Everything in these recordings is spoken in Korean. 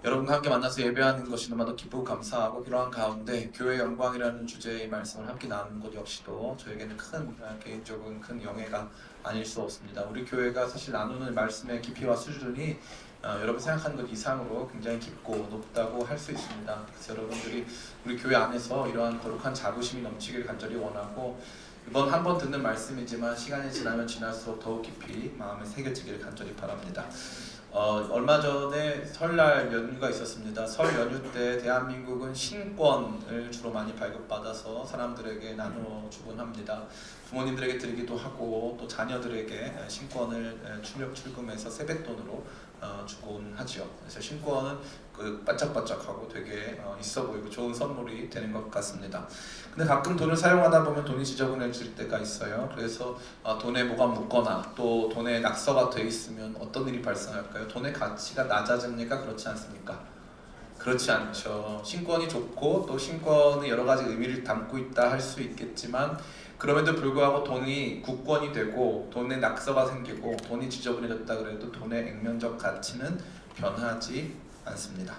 여러분과 함께 만나서 예배하는 것이 너무나도 기쁘고 감사하고 그러한 가운데 교회 영광이라는 주제의 말씀을 함께 나누는 것 역시도 저에게는 개인적인 큰 영예가 아닐 수 없습니다. 우리 교회가 사실 나누는 말씀의 깊이와 수준이 여러분 생각하는 것 이상으로 굉장히 깊고 높다고 할 수 있습니다. 그래서 여러분들이 우리 교회 안에서 이러한 거룩한 자부심이 넘치기를 간절히 원하고, 이번 한 번 듣는 말씀이지만 시간이 지나면 지날수록 더욱 깊이 마음에 새겨지기를 간절히 바랍니다. 얼마 전에 설날 연휴가 있었습니다. 설 연휴 때 대한민국은 신권을 주로 많이 발급받아서 사람들에게 나누어 주곤 합니다. 부모님들에게 드리기도 하고 또 자녀들에게 신권을 출금해서 세뱃돈으로 주곤 하죠. 그래서 신권은 반짝반짝하고 되게 있어 보이고 좋은 선물이 되는 것 같습니다. 근데 가끔 돈을 사용하다 보면 돈이 지저분해질 때가 있어요. 그래서 돈에 뭐가 묻거나 또 돈에 낙서가 돼 있으면 어떤 일이 발생할까요? 돈의 가치가 낮아집니까? 그렇지 않습니까? 그렇지 않죠. 신권이 좋고 또 신권이 여러 가지 의미를 담고 있다 할 수 있겠지만, 그럼에도 불구하고 돈이 국권이 되고 돈에 낙서가 생기고 돈이 지저분해졌다 그래도 돈의 액면적 가치는 변하지 않습니다.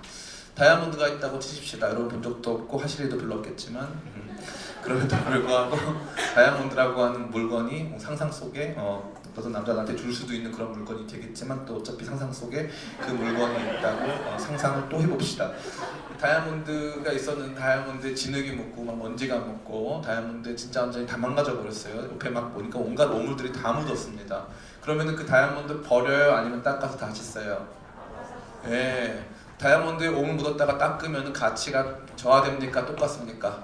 다이아몬드가 있다고 치십시다. 여러분 본 적도 없고 하실 일도 별로 없겠지만 그럼에도 불구하고 다이아몬드라고 하는 물건이 상상 속에 어떤 남자한테 줄 수도 있는 그런 물건이 되겠지만, 또 어차피 상상 속에 그 물건이 있다고 상상을 또 해봅시다. 다이아몬드가 있었는데 다이아몬드에 진흙이 묻고 막 먼지가 묻고 다이아몬드 진짜 완전히 다 망가져 버렸어요. 옆에 막 보니까 온갖 오물들이 다 묻었습니다. 그러면은 그 다이아몬드 버려요? 아니면 닦아서 다시 써요? 예. 다이아몬드에 오물 묻었다가 닦으면 가치가 저하됩니까? 똑같습니까?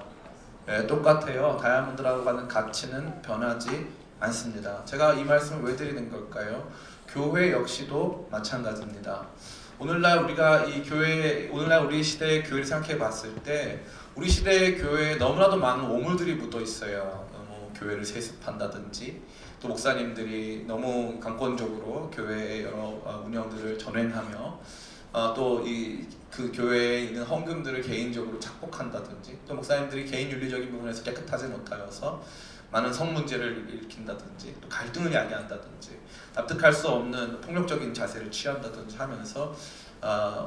예, 똑같아요. 다이아몬드라고 하는 가치는 변하지 않습니다. 제가 이 말씀을 왜 드리는 걸까요? 교회 역시도 마찬가지입니다. 오늘날 우리 시대의 교회를 생각해 봤을 때 우리 시대의 교회에 너무나도 많은 오물들이 묻어 있어요. 교회를 세습한다든지, 또 목사님들이 너무 강권적으로 교회의 여러 운영들을 전횡하며 또 그 교회에 있는 헌금들을 개인적으로 착복한다든지, 또 목사님들이 개인 윤리적인 부분에서 깨끗하지 못하여서 많은 성 문제를 일으킨다든지, 또 갈등을 야기한다든지, 납득할 수 없는 폭력적인 자세를 취한다든지 하면서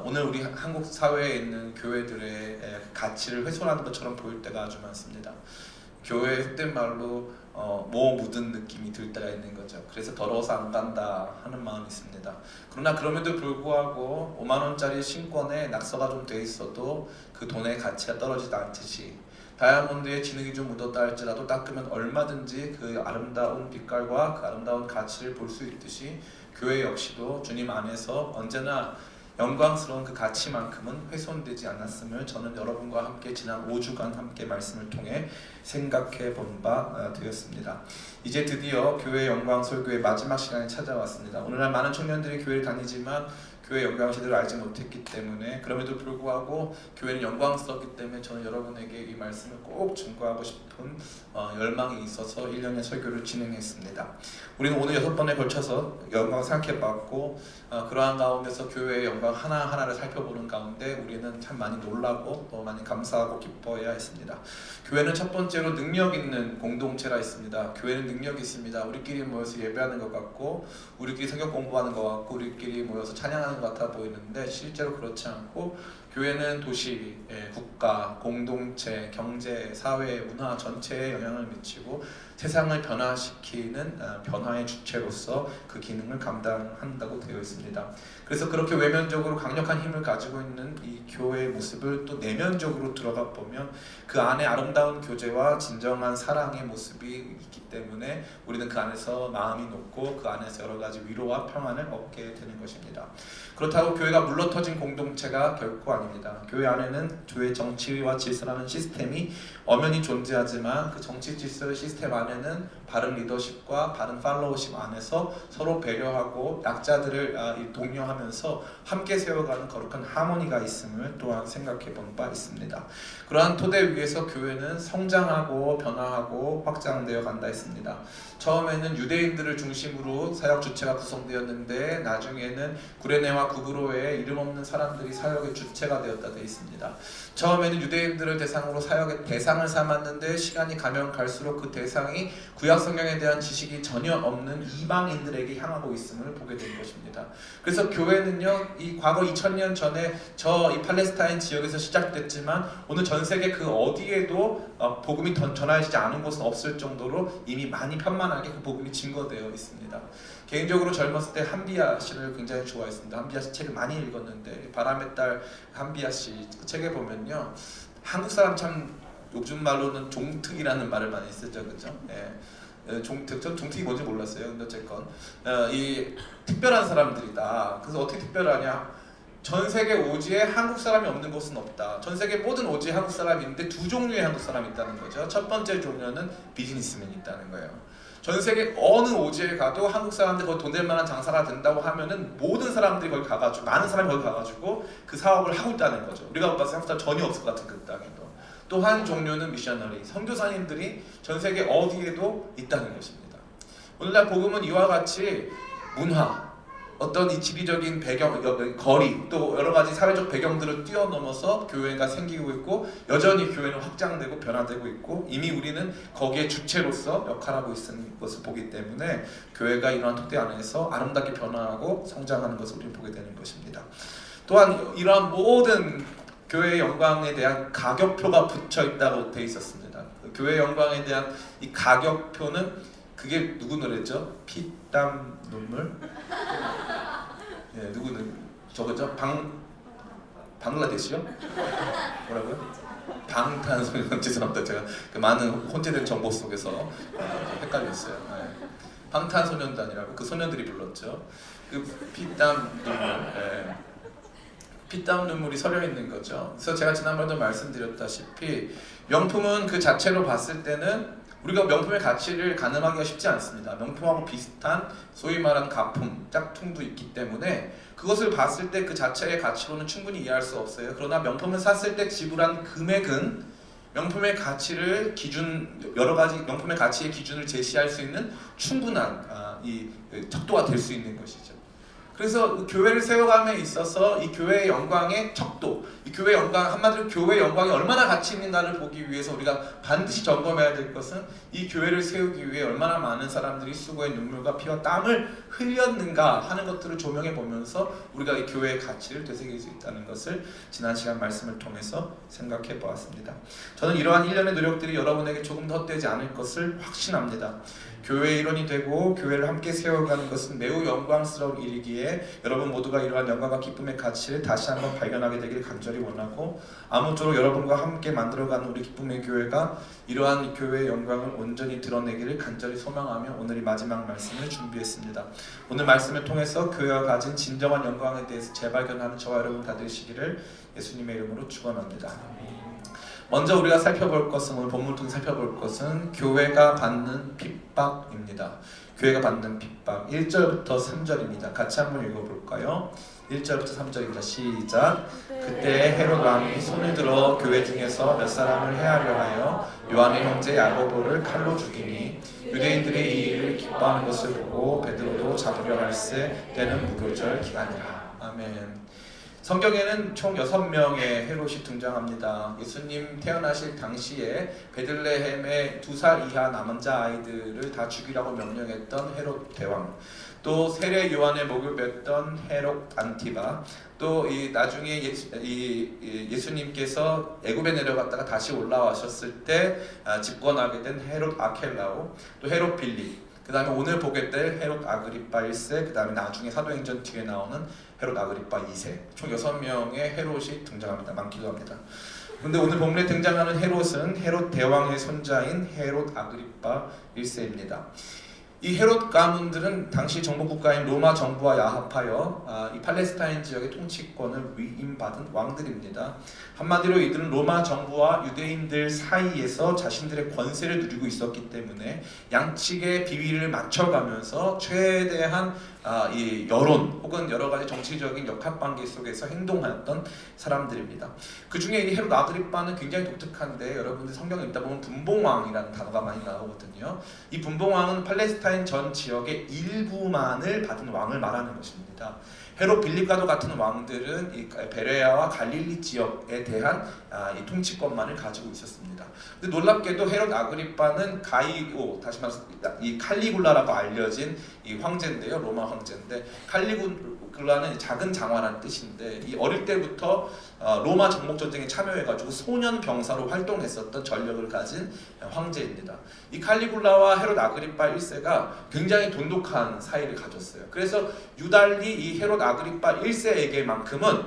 오늘 우리 한국 사회에 있는 교회들의 가치를 훼손하는 것처럼 보일 때가 아주 많습니다. 교회에 속된 말로 모 묻은 느낌이 들 때가 있는 거죠. 그래서 더러워서 안 간다 하는 마음이 있습니다. 그러나 그럼에도 불구하고 5만 원짜리 신권에 낙서가 좀 돼 있어도 그 돈의 가치가 떨어지지 않듯이, 다이아몬드에 진흙이 좀 묻었다 할지라도 닦으면 얼마든지 그 아름다운 빛깔과 그 아름다운 가치를 볼 수 있듯이, 교회 역시도 주님 안에서 언제나 영광스러운 그 가치만큼은 훼손되지 않았음을 저는 여러분과 함께 지난 5주간 함께 말씀을 통해 생각해 본 바 되었습니다. 이제 드디어 교회 영광 설교의 마지막 시간이 찾아왔습니다. 오늘날 많은 청년들이 교회를 다니지만 교회 영광 제대로 알지 못했기 때문에, 그럼에도 불구하고 교회는 영광스럽기 때문에 저는 여러분에게 이 말씀을 꼭 증거하고 싶은 열망이 있어서 1년의 설교를 진행했습니다. 우리는 오늘 6번에 걸쳐서 영광을 생각해봤고, 그러한 가운데서 교회의 영광 하나하나를 살펴보는 가운데 우리는 참 많이 놀라고 또 많이 감사하고 기뻐해야 했습니다. 교회는 첫 번째로 능력 있는 공동체가 있습니다. 교회는 능력이 있습니다. 우리끼리 모여서 예배하는 것 같고, 우리끼리 성경 공부하는 것 같고, 우리끼리 모여서 찬양하는 것 같아 보이는데 실제로 그렇지 않고, 교회는 도시, 국가, 공동체, 경제, 사회, 문화 전체에 영향을 미치고 세상을 변화시키는 변화의 주체로서 그 기능을 감당한다고 되어 있습니다. 그래서 그렇게 외면적으로 강력한 힘을 가지고 있는 이 교회의 모습을 또 내면적으로 들어가 보면 그 안에 아름다운 교제와 진정한 사랑의 모습이 있기 때문에 우리는 그 안에서 마음이 놓고 그 안에서 여러 가지 위로와 평안을 얻게 되는 것입니다. 그렇다고 교회가 물러터진 공동체가 결코 아닙니다. 교회 안에는 교회 정치와 질서라는 시스템이 엄연히 존재하지만, 그 정치 질서 시스템 안에는 바른 리더십과 바른 팔로우십 안에서 서로 배려하고 약자들을 독려하면서 함께 세워가는 거룩한 하모니가 있음을 또한 생각해 본 바 있습니다. 그러한 토대 위에서 교회는 성장하고 변화하고 확장되어 간다 했습니다. 처음에는 유대인들을 중심으로 사역 주체가 구성되었는데 나중에는 구레네와 구브로의 이름 없는 사람들이 사역의 주체가 되었다 되어 있습니다. 처음에는 유대인들을 대상으로 사역의 대상을 삼았는데 시간이 가면 갈수록 그 대상이 성경이 구약 성경에 대한 지식이 전혀 없는 이방인들에게 향하고 있음을 보게 된 것입니다. 그래서 교회는요, 이 과거 2000년 전에 이 팔레스타인 지역에서 시작됐지만 오늘 전 세계 그 어디에도 복음이 전하여지지 않은 곳은 없을 정도로 이미 많이 편만하게 그 복음이 증거되어 있습니다. 개인적으로 젊었을 때 한비아 씨를 굉장히 좋아했습니다. 한비아 씨 책을 많이 읽었는데 바람의 딸 한비아 씨 그 책에 보면요, 한국 사람 참 요즘 말로는 종특이라는 말을 많이 쓰죠, 그렇죠? 예. 종특, 전 종특이 뭔지 몰랐어요. 근데 어쨌건 이 특별한 사람들이다. 그래서 어떻게 특별하냐? 전 세계 오지에 한국 사람이 없는 곳은 없다. 전 세계 모든 오지에 한국 사람이 있는데 두 종류의 한국 사람이 있다는 거죠. 첫 번째 종류는 비즈니스맨이 있다는 거예요. 전 세계 어느 오지에 가도 한국 사람들이 거기 돈 될 만한 장사가 된다고 하면은 모든 사람들이 거기 가가지고, 많은 사람이 거기 가가지고 그 사업을 하고 있다는 거죠. 우리가 봤을 때 한국 사람 전혀 없을 것 같은 그 땅에도. 또 한 종류는 미셔너리, 선교사님들이 전 세계 어디에도 있다는 것입니다. 오늘날 복음은 이와 같이 문화, 어떤 이 지리적인 배경, 거리, 또 여러 가지 사회적 배경들을 뛰어넘어서 교회가 생기고 있고 여전히 교회는 확장되고 변화되고 있고 이미 우리는 거기에 주체로서 역할하고 있는 것을 보기 때문에 교회가 이러한 토대 안에서 아름답게 변화하고 성장하는 것을 우리는 보게 되는 것입니다. 또한 이러한 모든 교회의 영광에 대한 가격표가 붙여 있다고 되어 있었습니다. 교회의 영광에 대한 이 가격표는 그게 누구 노래죠? 피, 땀, 눈물? 예, 누구는 저거죠? 방글라데시요? 뭐라고요? 방탄소년. 죄송합니다. 제가 그 많은 혼재된 정보 속에서 헷갈렸어요. 예. 방탄소년단이라고 그 소년들이 불렀죠. 그 피땀 눈물. 예. 피땀 눈물이 서려 있는 거죠. 그래서 제가 지난번에도 말씀드렸다시피 명품은 그 자체로 봤을 때는 우리가 명품의 가치를 가늠하기가 쉽지 않습니다. 명품하고 비슷한 소위 말하는 가품, 짝퉁도 있기 때문에 그것을 봤을 때 그 자체의 가치로는 충분히 이해할 수 없어요. 그러나 명품을 샀을 때 지불한 금액은 명품의 가치를 여러 가지 명품의 가치의 기준을 제시할 수 있는 충분한 이 척도가 될 수 있는 것이죠. 그래서 교회를 세워감에 있어서 이 교회의 영광의 척도, 이 교회의 영광, 한마디로 교회의 영광이 얼마나 가치 있는가를 보기 위해서 우리가 반드시 점검해야 될 것은 이 교회를 세우기 위해 얼마나 많은 사람들이 수고의 눈물과 피와 땀을 흘렸는가 하는 것들을 조명해 보면서 우리가 이 교회의 가치를 되새길 수 있다는 것을 지난 시간 말씀을 통해서 생각해 보았습니다. 저는 이러한 일련의 노력들이 여러분에게 조금 더 헛되지 않을 것을 확신합니다. 교회의 일원이 되고 교회를 함께 세워가는 것은 매우 영광스러운 일이기에 여러분 모두가 이러한 영광과 기쁨의 가치를 다시 한번 발견하게 되길 간절히 원하고, 아무쪼록 여러분과 함께 만들어가는 우리 기쁨의 교회가 이러한 교회의 영광을 온전히 드러내기를 간절히 소망하며 오늘 이 마지막 말씀을 준비했습니다. 오늘 말씀을 통해서 교회가 가진 진정한 영광에 대해서 재발견하는 저와 여러분 다 되시기를 예수님의 이름으로 축원합니다. 먼저 우리가 살펴볼 것은, 오늘 본문을 통해 살펴볼 것은 교회가 받는 핍박입니다. 교회가 받는 핍박. 1절부터 3절입니다. 같이 한번 읽어볼까요? 1절부터 3절입니다. 시작. 그때 헤롯 왕이 손을 들어 교회 중에서 몇 사람을 해하려 하여 요한의 형제 야고보를 칼로 죽이니 유대인들이 이 일을 기뻐하는 것을 보고 베드로도 잡으려 할세 때는 무교절 기간이라. 아멘. 성경에는 총 6명의 헤롯이 등장합니다. 예수님 태어나실 당시에 베들레헴의 2살 이하 남자 아이들을 다 죽이라고 명령했던 헤롯 대왕, 또 세례 요한의 목을 뱉던 헤롯 안티바, 또 나중에 예수님께서 애굽에 내려갔다가 다시 올라와셨을 때 집권하게 된 헤롯 아켈라오, 또 헤롯 필립, 그 다음에 오늘 보게 될 헤롯 아그리파 1세, 그 다음에 나중에 사도행전 뒤에 나오는 헤롯 아그리파 2세, 총 6명의 헤롯이 등장합니다. 많기도 합니다. 그런데 오늘 본문에 등장하는 헤롯은 헤롯 대왕의 손자인 헤롯 아그리파 1세입니다. 이 헤롯 가문들은 당시 정복국가인 로마 정부와 야합하여 이 팔레스타인 지역의 통치권을 위임받은 왕들입니다. 한마디로 이들은 로마 정부와 유대인들 사이에서 자신들의 권세를 누리고 있었기 때문에 양측의 비위를 맞춰가면서 최대한 이 여론 혹은 여러 가지 정치적인 역학관계 속에서 행동하였던 사람들입니다. 그 중에 이 헤롯 아그리파는 굉장히 독특한데, 여러분들 성경을 읽다 보면 분봉왕이라는 단어가 많이 나오거든요. 이 분봉왕은 팔레스타인 팔레스타인 전 지역의 일부만을 받은 왕을 말하는 것입니다. 헤롯 빌립과도 같은 왕들은 이 베레아와 갈릴리 지역에 대한 이 통치권만을 가지고 있었습니다. 근데 놀랍게도 헤롯 아그리빠는 가이오, 다시 말해서 이 칼리굴라라고 알려진 이 황제인데요, 로마 황제인데, 칼리굴라는 작은 장화라는 뜻인데, 이 어릴 때부터 로마 정복 전쟁에 참여해가지고 소년 병사로 활동했었던 전력을 가진 황제입니다. 이 칼리굴라와 헤롯 아그리빠 1세가 굉장히 돈독한 사이를 가졌어요. 그래서 유달리 이 헤롯 아그리빠 1세에게만큼은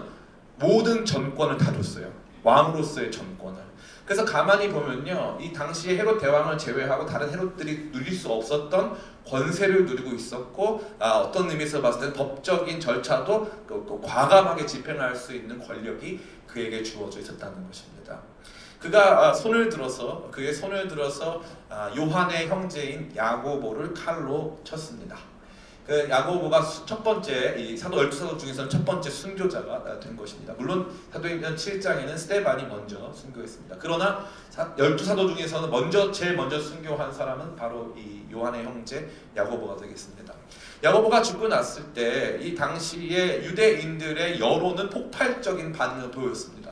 모든 전권을 다 줬어요. 왕으로서의 전권을. 그래서 가만히 보면요, 이 당시에 헤롯 대왕을 제외하고 다른 헤롯들이 누릴 수 없었던 권세를 누리고 있었고, 어떤 의미에서 봤을 때 법적인 절차도 또 과감하게 집행할 수 있는 권력이 그에게 주어져 있었다는 것입니다. 그가 그의 손을 들어서 요한의 형제인 야고보를 칼로 쳤습니다. 그 야고보가 첫 번째, 이 사도 12사도 중에서는 첫 번째 순교자가 된 것입니다. 물론 사도행전 7장에는 스데반이 먼저 순교했습니다. 그러나 12사도 중에서는 제일 먼저 순교한 사람은 바로 이 요한의 형제 야고보가 되겠습니다. 야고보가 죽고 났을 때 이 당시에 유대인들의 여론은 폭발적인 반응을 보였습니다.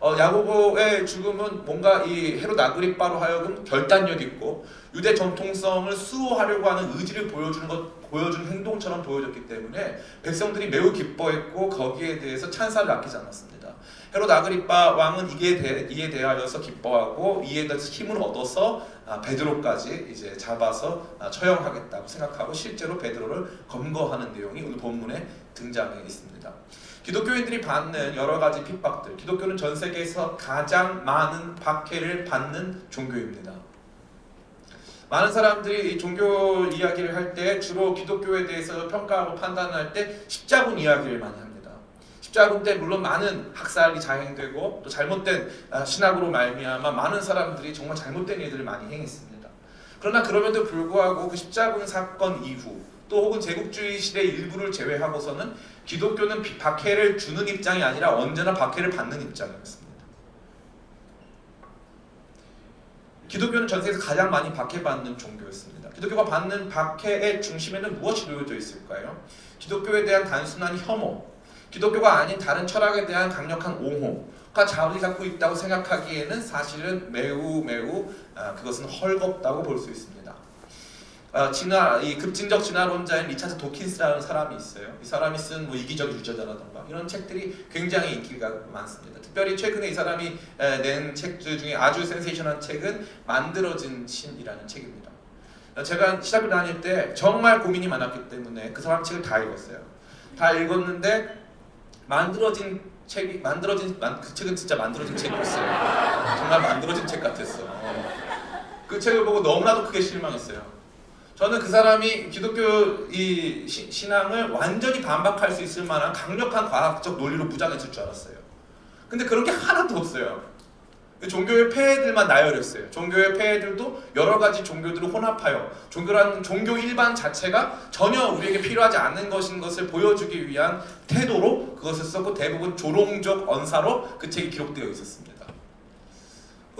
야고보의 죽음은 뭔가 이 헤롯 아그리빠로 하여금 결단력 있고 유대 정통성을 수호하려고 하는 의지를 보여준 행동처럼 보여졌기 때문에 백성들이 매우 기뻐했고 거기에 대해서 찬사를 아끼지 않았습니다. 헤롯 아그리빠 왕은 이에 대하여서 기뻐하고 이에 대해서 힘을 얻어서 베드로까지 이제 잡아서 처형하겠다고 생각하고 실제로 베드로를 검거하는 내용이 오늘 본문에 등장해 있습니다. 기독교인들이 받는 여러 가지 핍박들, 기독교는 전 세계에서 가장 많은 박해를 받는 종교입니다. 많은 사람들이 이 종교 이야기를 할 때 주로 기독교에 대해서 평가하고 판단할 때 십자군 이야기를 많이 합니다. 십자군 때 물론 많은 학살이 자행되고 또 잘못된 신학으로 말미암아 많은 사람들이 정말 잘못된 일들을 많이 행했습니다. 그러나 그럼에도 불구하고 그 십자군 사건 이후 또 혹은 제국주의 시대 일부를 제외하고서는 기독교는 박해를 주는 입장이 아니라 언제나 박해를 받는 입장이었습니다. 기독교는 전 세계에서 가장 많이 박해받는 종교였습니다. 기독교가 받는 박해의 중심에는 무엇이 놓여져 있을까요? 기독교에 대한 단순한 혐오, 기독교가 아닌 다른 철학에 대한 강력한 옹호가 자리 잡고 있다고 생각하기에는 사실은 매우 그것은 헐겁다고 볼 수 있습니다. 이 급진적 진화론자인 리차드 도킨스라는 사람이 있어요. 이 사람이 쓴 이기적 유저자라던가 이런 책들이 굉장히 인기가 많습니다. 특별히 최근에 이 사람이 낸 책들 중에 아주 센세이션한 책은 만들어진 신이라는 책입니다. 제가 시작을 다닐 때 정말 고민이 많았기 때문에 그 사람 책을 다 읽었어요. 다 읽었는데 그 책은 진짜 만들어진 책이었어요. 정말 만들어진 책 같았어. 그 책을 보고 너무나도 크게 실망했어요. 저는 그 사람이 기독교 이 신앙을 완전히 반박할 수 있을 만한 강력한 과학적 논리로 무장했을 줄 알았어요. 근데 그런 게 하나도 없어요. 종교의 폐해들만 나열했어요. 종교의 폐해들도 여러 가지 종교들을 혼합하여 종교라는 종교 일반 자체가 전혀 우리에게 필요하지 않는 것인 것을 보여주기 위한 태도로 그것을 썼고 대부분 조롱적 언사로 그 책이 기록되어 있었습니다.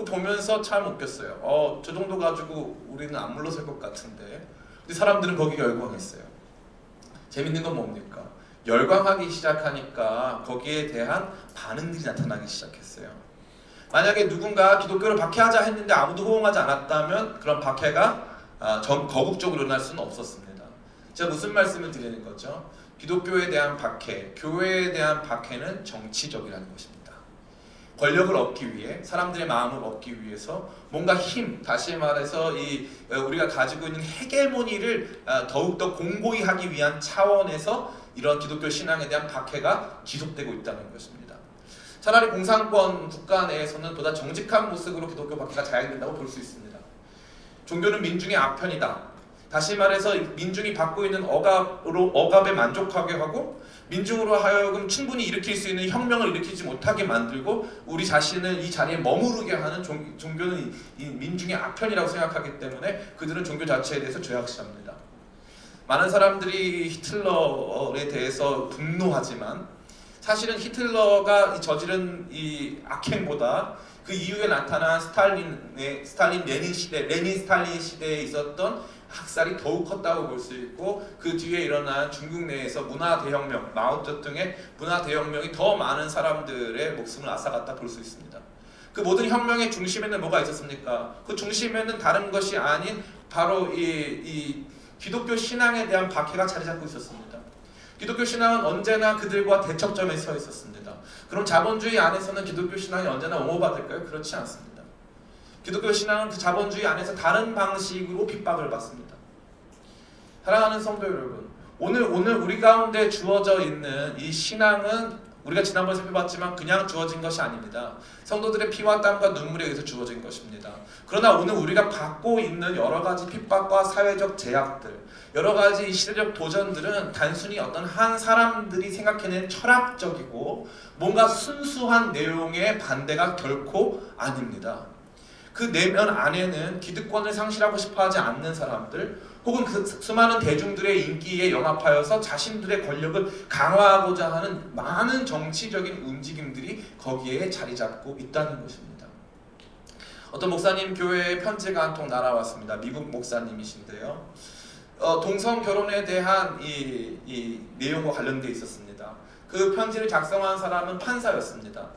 보면서 참 웃겼어요. 저 정도 가지고 우리는 안 물러설 것 같은데. 근데 사람들은 거기에 열광했어요. 재밌는 건 뭡니까? 열광하기 시작하니까 거기에 대한 반응들이 나타나기 시작했어요. 만약에 누군가 기독교를 박해하자 했는데 아무도 호응하지 않았다면 그런 박해가 거국적으로 일어날 수는 없었습니다. 제가 무슨 말씀을 드리는 거죠? 기독교에 대한 박해, 교회에 대한 박해는 정치적이라는 것입니다. 권력을 얻기 위해, 사람들의 마음을 얻기 위해서 뭔가 다시 말해서 우리가 가지고 있는 헤게모니를 더욱더 공고히 하기 위한 차원에서 이런 기독교 신앙에 대한 박해가 지속되고 있다는 것입니다. 차라리 공산권 국가 내에서는 보다 정직한 모습으로 기독교 박해가 자행된다고 볼 수 있습니다. 종교는 민중의 아편이다. 다시 말해서 민중이 받고 있는 억압에 만족하게 하고 민중으로 하여금 충분히 일으킬 수 있는 혁명을 일으키지 못하게 만들고 우리 자신을 이 자리에 머무르게 하는 종교는 이 민중의 아편이라고 생각하기 때문에 그들은 종교 자체에 대해서 죄악시합니다. 많은 사람들이 히틀러에 대해서 분노하지만 사실은 히틀러가 저지른 이 악행보다 그 이후에 나타난 스탈린 레닌 스탈린 시대에 있었던 학살이 더욱 컸다고 볼 수 있고, 그 뒤에 일어난 중국 내에서 문화 대혁명, 마오쩌둥의 문화 대혁명이 더 많은 사람들의 목숨을 앗아갔다 볼 수 있습니다. 그 모든 혁명의 중심에는 뭐가 있었습니까? 그 중심에는 다른 것이 아닌 바로 이 기독교 신앙에 대한 박해가 자리 잡고 있었습니다. 기독교 신앙은 언제나 그들과 대척점에 서 있었습니다. 그럼 자본주의 안에서는 기독교 신앙이 언제나 옹호받을까요? 그렇지 않습니다. 기독교 신앙은 그 자본주의 안에서 다른 방식으로 핍박을 받습니다. 사랑하는 성도 여러분, 오늘 우리 가운데 주어져 있는 이 신앙은 우리가 지난번에 살펴봤지만 그냥 주어진 것이 아닙니다. 성도들의 피와 땀과 눈물에 의해서 주어진 것입니다. 그러나 오늘 우리가 받고 있는 여러 가지 핍박과 사회적 제약들, 여러 가지 시대적 도전들은 단순히 어떤 한 사람들이 생각해낸 철학적이고 뭔가 순수한 내용의 반대가 결코 아닙니다. 그 내면 안에는 기득권을 상실하고 싶어하지 않는 사람들, 혹은 그 수많은 대중들의 인기에 영합하여서 자신들의 권력을 강화하고자 하는 많은 정치적인 움직임들이 거기에 자리 잡고 있다는 것입니다. 어떤 목사님 교회에 편지가 한 통 날아왔습니다. 미국 목사님이신데요. 동성 결혼에 대한 이 내용과 관련되어 있었습니다. 그 편지를 작성한 사람은 판사였습니다.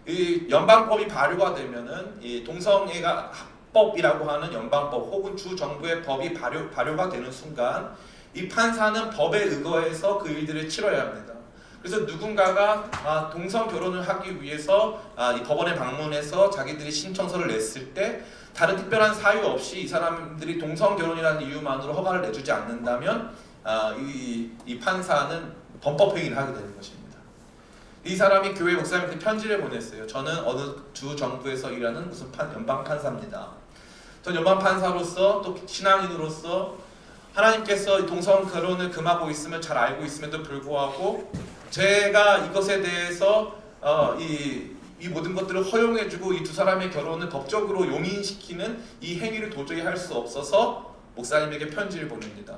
이 연방법이 발효가 되면은 이 동성애가 합법이라고 하는 연방법 혹은 주 정부의 법이 발효가 되는 순간 이 판사는 법에 의거해서 그 일들을 치러야 합니다. 그래서 누군가가 동성 결혼을 하기 위해서 이 법원에 방문해서 자기들이 신청서를 냈을 때 다른 특별한 사유 없이 이 사람들이 동성 결혼이라는 이유만으로 허가를 내주지 않는다면 이 판사는 범법 행위를 하게 되는 것입니다. 이 사람이 교회 목사님한테 편지를 보냈어요. 저는 어느 주 정부에서 일하는 무슨 연방 판사입니다. 전 연방 판사로서 또 신앙인으로서 하나님께서 동성 결혼을 금하고 있음을 잘 알고 있음에도 불구하고 제가 이것에 대해서 이 모든 것들을 허용해주고 이 두 사람의 결혼을 법적으로 용인시키는 이 행위를 도저히 할 수 없어서 목사님에게 편지를 보냅니다.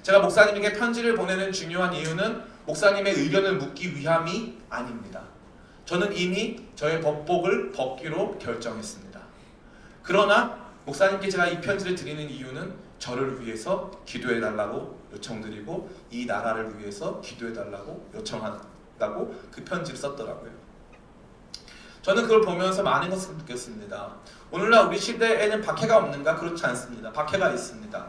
제가 목사님에게 편지를 보내는 중요한 이유는 목사님의 의견을 묻기 위함이 아닙니다. 저는 이미 저의 법복을 벗기로 결정했습니다. 그러나 목사님께 제가 이 편지를 드리는 이유는 저를 위해서 기도해달라고 요청드리고 이 나라를 위해서 기도해달라고 요청한다고 그 편지를 썼더라고요. 저는 그걸 보면서 많은 것을 느꼈습니다. 오늘날 우리 시대에는 박해가 없는가? 그렇지 않습니다. 박해가 있습니다.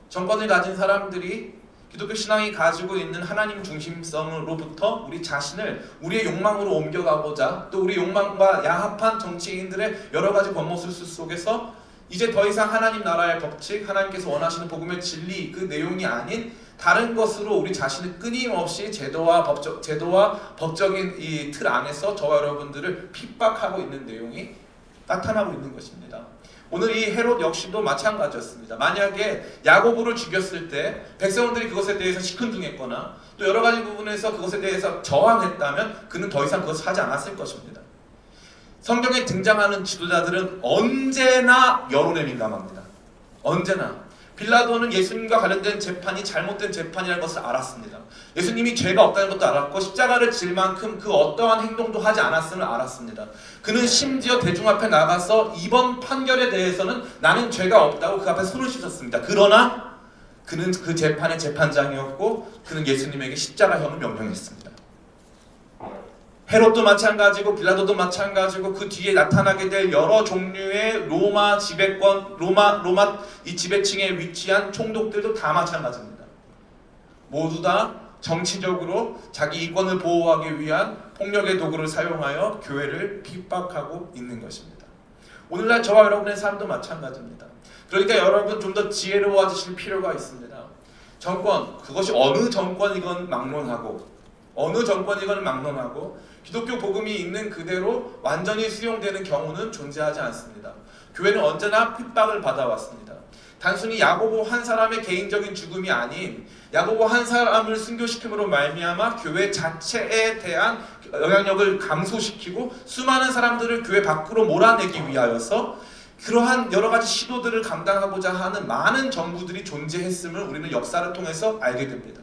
정권을 가진 사람들이 기독교 신앙이 가지고 있는 하나님 중심성으로부터 우리 자신을 우리의 욕망으로 옮겨가고자 또 우리 욕망과 야합한 정치인들의 여러 가지 권모술 속에서 이제 더 이상 하나님 나라의 법칙, 하나님께서 원하시는 복음의 진리 그 내용이 아닌 다른 것으로 우리 자신을 끊임없이 제도와 법적인 이 틀 안에서 저와 여러분들을 핍박하고 있는 내용이 나타나고 있는 것입니다. 오늘 이 헤롯 역시도 마찬가지였습니다. 만약에 야고보를 죽였을 때 백성들이 그것에 대해서 시큰둥했거나 또 여러 가지 부분에서 그것에 대해서 저항했다면 그는 더 이상 그것을 하지 않았을 것입니다. 성경에 등장하는 지도자들은 언제나 여론에 민감합니다. 언제나. 빌라도는 예수님과 관련된 재판이 잘못된 재판이라는 것을 알았습니다. 예수님이 죄가 없다는 것도 알았고 십자가를 질 만큼 그 어떠한 행동도 하지 않았음을 알았습니다. 그는 심지어 대중 앞에 나가서 이번 판결에 대해서는 나는 죄가 없다고 그 앞에 손을 씻었습니다. 그러나 그는 그 재판의 재판장이었고 그는 예수님에게 십자가형을 명령했습니다. 헤롯도 마찬가지고 빌라도도 마찬가지고 그 뒤에 나타나게 될 여러 종류의 로마 지배권, 로마 이 지배층에 위치한 총독들도 다 마찬가지입니다. 모두 다 정치적으로 자기 이권을 보호하기 위한 폭력의 도구를 사용하여 교회를 핍박하고 있는 것입니다. 오늘날 저와 여러분의 삶도 마찬가지입니다. 그러니까 여러분 좀 더 지혜로워지실 필요가 있습니다. 정권, 그것이 어느 정권이건 막론하고 기독교 복음이 있는 그대로 완전히 수용되는 경우는 존재하지 않습니다. 교회는 언제나 핍박을 받아왔습니다. 단순히 야고보 한 사람의 개인적인 죽음이 아닌 야고보 한 사람을 순교시킴으로 말미암아 교회 자체에 대한 영향력을 감소시키고 수많은 사람들을 교회 밖으로 몰아내기 위하여서 그러한 여러 가지 시도들을 감당하고자 하는 많은 정부들이 존재했음을 우리는 역사를 통해서 알게 됩니다.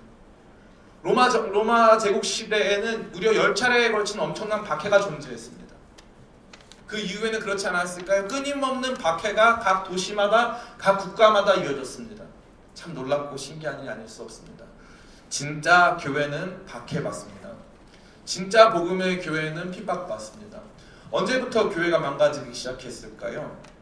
로마 제국 시대에는 무려 10차례에 걸친 엄청난 박해가 존재했습니다. 그 이후에는 그렇지 않았을까요? 끊임없는 박해가 각 도시마다, 각 국가마다 이어졌습니다. 참 놀랍고 신기한 일이 아닐 수 없습니다. 진짜 교회는 박해받습니다. 진짜 복음의 교회는 핍박받습니다. 언제부터 교회가 망가지기 시작했을까요?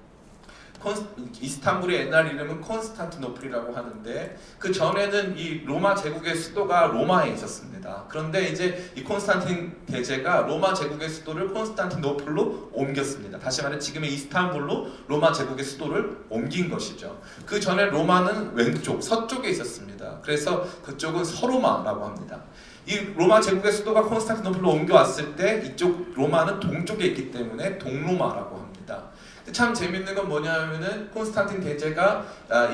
이스탄불의 옛날 이름은 콘스탄티노플이라고 하는데 그 전에는 이 로마 제국의 수도가 로마에 있었습니다. 그런데 이제 이 콘스탄틴 대제가 로마 제국의 수도를 콘스탄티노플로 옮겼습니다. 다시 말해 지금의 이스탄불로 로마 제국의 수도를 옮긴 것이죠. 그 전에 로마는 왼쪽 서쪽에 있었습니다. 그래서 그쪽은 서로마라고 합니다. 이 로마 제국의 수도가 콘스탄티노플로 옮겨왔을 때 이쪽 로마는 동쪽에 있기 때문에 동로마라고 합니다. 참 재밌는 건 뭐냐면은 콘스탄틴 대제가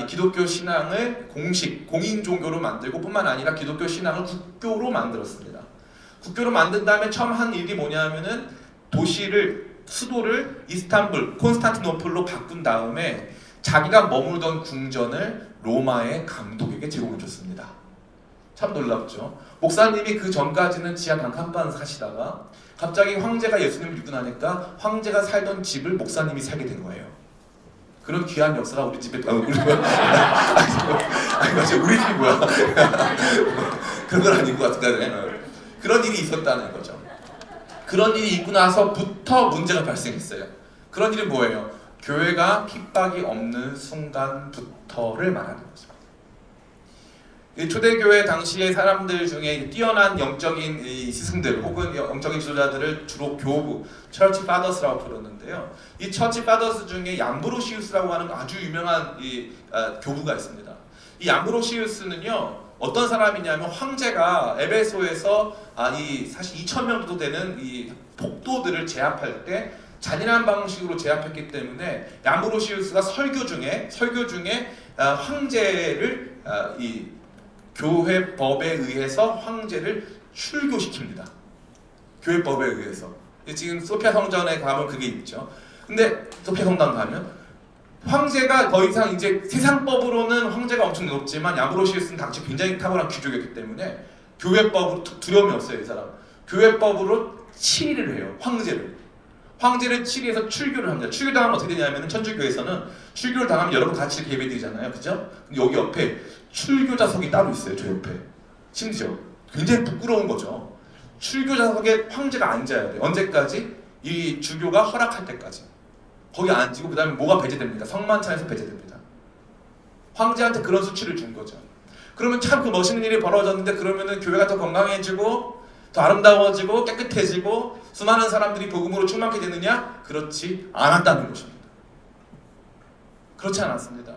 이 기독교 신앙을 공인 종교로 만들고 뿐만 아니라 기독교 신앙을 국교로 만들었습니다. 국교로 만든 다음에 처음 한 일이 뭐냐면은 수도를 이스탄불, 콘스탄티노플로 바꾼 다음에 자기가 머물던 궁전을 로마의 감독에게 제공해 줬습니다. 참 놀랍죠. 목사님이 그 전까지는 지하 단칸방 사시다가 갑자기 황제가 예수님을 믿고 나니까 황제가 살던 집을 목사님이 살게 된 거예요. 그런 귀한 역사가 우리 집에 우리 집이 뭐야? 그런 건 아닌 것 같은데 그런 일이 있었다는 거죠. 그런 일이 있고 나서부터 문제가 발생했어요. 그런 일은 뭐예요? 교회가 핍박이 없는 순간부터를 말하는 거죠. 초대교회 당시의 사람들 중에 뛰어난 영적인 스승들 혹은 영적인 지도자들을 주로 교부, 처치 파더스라고 부르는데요. 이 처치 파더스 중에 얌브로시우스라고 하는 아주 유명한 교부가 있습니다. 이 얌브로시우스는요 어떤 사람이냐면 황제가 에베소에서 사실 2,000명 정도 되는 이 폭도들을 제압할 때 잔인한 방식으로 제압했기 때문에 얌브로시우스가 설교 중에 황제를 교회법에 의해서 황제를 출교시킵니다. 교회법에 의해서. 지금 소피아 성전에 가면 그게 있죠. 근데 소피아 성당 가면 황제가 더 이상 이제 세상법으로는 황제가 엄청 높지만 얌브로시우스는 당시 굉장히 탁월한 귀족이었기 때문에 교회법으로 두려움이 없어요. 이 사람. 교회법으로 치리를 해요. 황제를 치리해서 출교를 합니다. 출교당하면 어떻게 되냐면 천주교에서는 출교를 당하면 여러분 같이 예배드리잖아요. 그죠? 근데 여기 옆에 출교자석이 따로 있어요. 저 옆에. 심지어 굉장히 부끄러운 거죠. 출교자석에 황제가 앉아야 돼요. 언제까지? 이 주교가 허락할 때까지. 거기 앉고 그 다음에 뭐가 배제됩니까? 성만찬에서 배제됩니다. 황제한테 그런 수치를 준 거죠. 그러면 참 그 멋있는 일이 벌어졌는데 그러면은 교회가 더 건강해지고 더 아름다워지고 깨끗해지고 수많은 사람들이 복음으로 충만하게 되느냐? 그렇지 않았다는 것입니다. 그렇지 않았습니다.